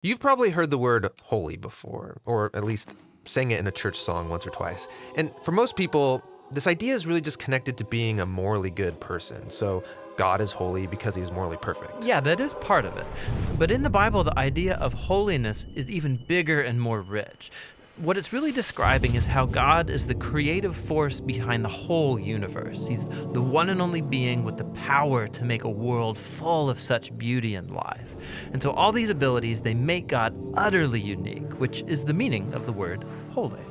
You've probably heard the word holy before, or at least sang it in a church song once or twice. And for most people, this idea is really just connected to being a morally good person. So God is holy because he's morally perfect. Yeah, that is part of it. But in the Bible, the idea of holiness is even bigger and more rich. What it's really describing is how God is the creative force behind the whole universe. He's the one and only being with the power to make a world full of such beauty and life. And so all these abilities, they make God utterly unique, which is the meaning of the word holy.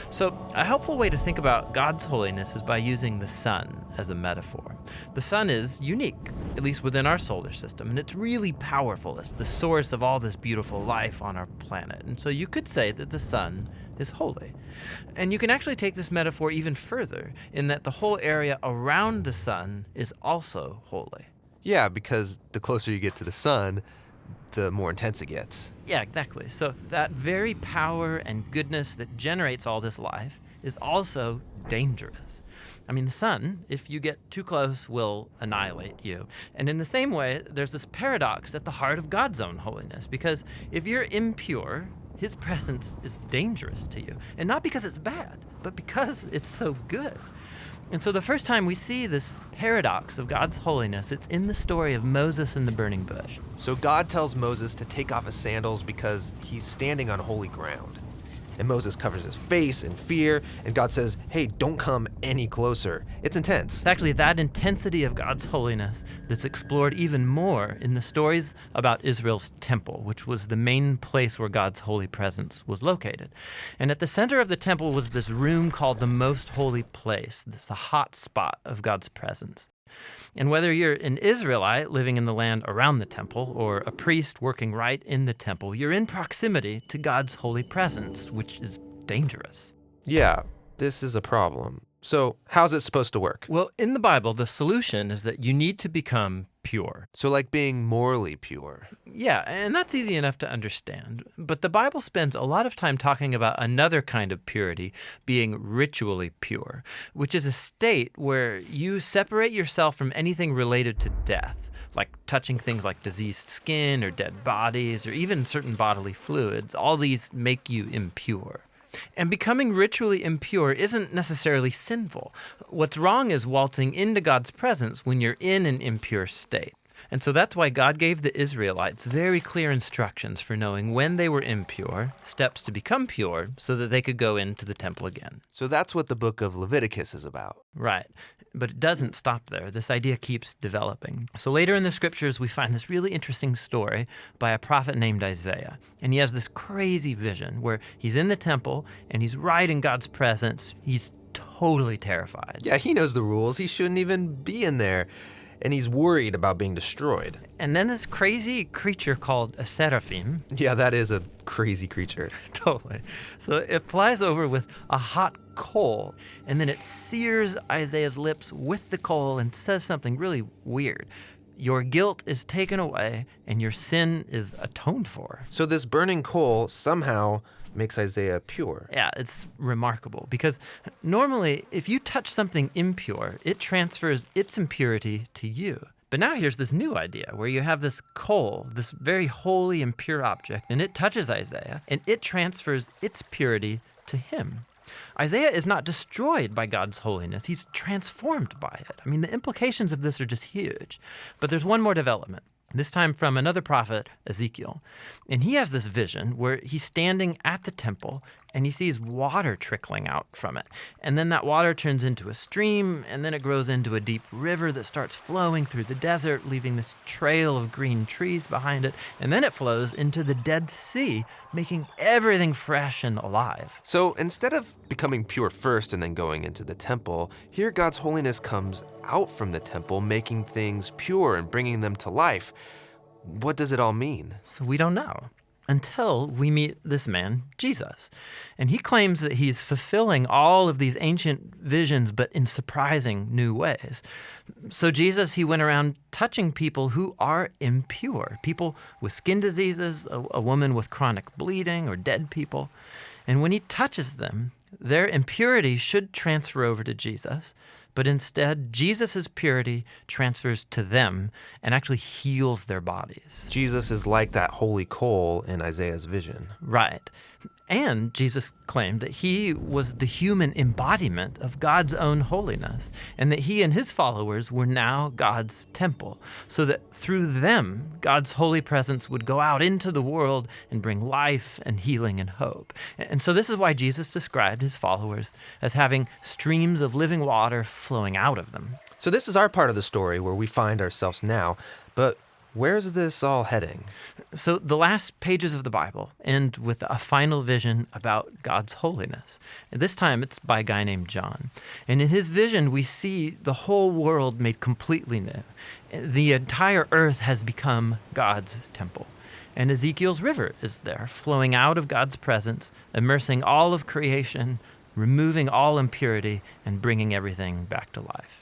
So a helpful way to think about God's holiness is by using the sun as a metaphor. The sun is unique, at least within our solar system, and it's really powerful. It's the source of all this beautiful life on our planet. And so you could say that the sun is holy. And you can actually take this metaphor even further in that the whole area around the sun is also holy. Yeah, because the closer you get to the sun, the more intense it gets. Yeah, exactly. So that very power and goodness that generates all this life is also dangerous. I mean, the sun, if you get too close, will annihilate you. And in the same way, there's this paradox at the heart of God's own holiness, because if you're impure, his presence is dangerous to you. And not because it's bad, but because it's so good. And so the first time we see this paradox of God's holiness, it's in the story of Moses and the burning bush. So God tells Moses to take off his sandals because he's standing on holy ground. And Moses covers his face in fear, and God says, hey, don't come any closer. It's intense. It's actually that intensity of God's holiness that's explored even more in the stories about Israel's temple, which was the main place where God's holy presence was located. And at the center of the temple was this room called the Most Holy Place, this the hot spot of God's presence. And whether you're an Israelite living in the land around the temple or a priest working right in the temple, you're in proximity to God's holy presence, which is dangerous. Yeah, this is a problem. So how's it supposed to work? Well, in the Bible, the solution is that you need to become pure. So like being morally pure. Yeah, and that's easy enough to understand. But the Bible spends a lot of time talking about another kind of purity, being ritually pure, which is a state where you separate yourself from anything related to death, like touching things like diseased skin or dead bodies or even certain bodily fluids. All these make you impure. And becoming ritually impure isn't necessarily sinful. What's wrong is waltzing into God's presence when you're in an impure state. And so that's why God gave the Israelites very clear instructions for knowing when they were impure, steps to become pure, so that they could go into the temple again. So that's what the book of Leviticus is about. Right. But it doesn't stop there. This idea keeps developing. So later in the scriptures, we find this really interesting story by a prophet named Isaiah. And he has this crazy vision where he's in the temple and he's right in God's presence. He's totally terrified. Yeah, he knows the rules. He shouldn't even be in there. And he's worried about being destroyed. And then this crazy creature called a seraphim. Yeah, that is a crazy creature. Totally. So it flies over with a hot coal, and then it sears Isaiah's lips with the coal and says something really weird. Your guilt is taken away, and your sin is atoned for. So this burning coal somehow makes Isaiah pure. Yeah, it's remarkable because normally if you touch something impure, it transfers its impurity to you. But now here's this new idea where you have this coal, this very holy and pure object, and it touches Isaiah, and it transfers its purity to him. Isaiah is not destroyed by God's holiness. He's transformed by it. I mean, the implications of this are just huge. But there's one more development. This time from another prophet, Ezekiel. And he has this vision where he's standing at the temple and he sees water trickling out from it. And then that water turns into a stream, and then it grows into a deep river that starts flowing through the desert, leaving this trail of green trees behind it. And then it flows into the Dead Sea, making everything fresh and alive. So instead of becoming pure first and then going into the temple, here God's holiness comes out from the temple, making things pure and bringing them to life. What does it all mean? So we don't know until we meet this man, Jesus. And he claims that he's fulfilling all of these ancient visions, but in surprising new ways. So Jesus, he went around touching people who are impure, people with skin diseases, a woman with chronic bleeding, or dead people. And when he touches them, their impurity should transfer over to Jesus, but instead, Jesus' purity transfers to them and actually heals their bodies. Jesus is like that holy coal in Isaiah's vision. Right. And Jesus claimed that he was the human embodiment of God's own holiness, and that he and his followers were now God's temple, so that through them, God's holy presence would go out into the world and bring life and healing and hope. And so this is why Jesus described his followers as having streams of living water flowing out of them. So this is our part of the story where we find ourselves now, but where's this all heading? So the last pages of the Bible end with a final vision about God's holiness. And this time it's by a guy named John. And in his vision, we see the whole world made completely new. The entire earth has become God's temple. And Ezekiel's river is there, flowing out of God's presence, immersing all of creation, removing all impurity, and bringing everything back to life.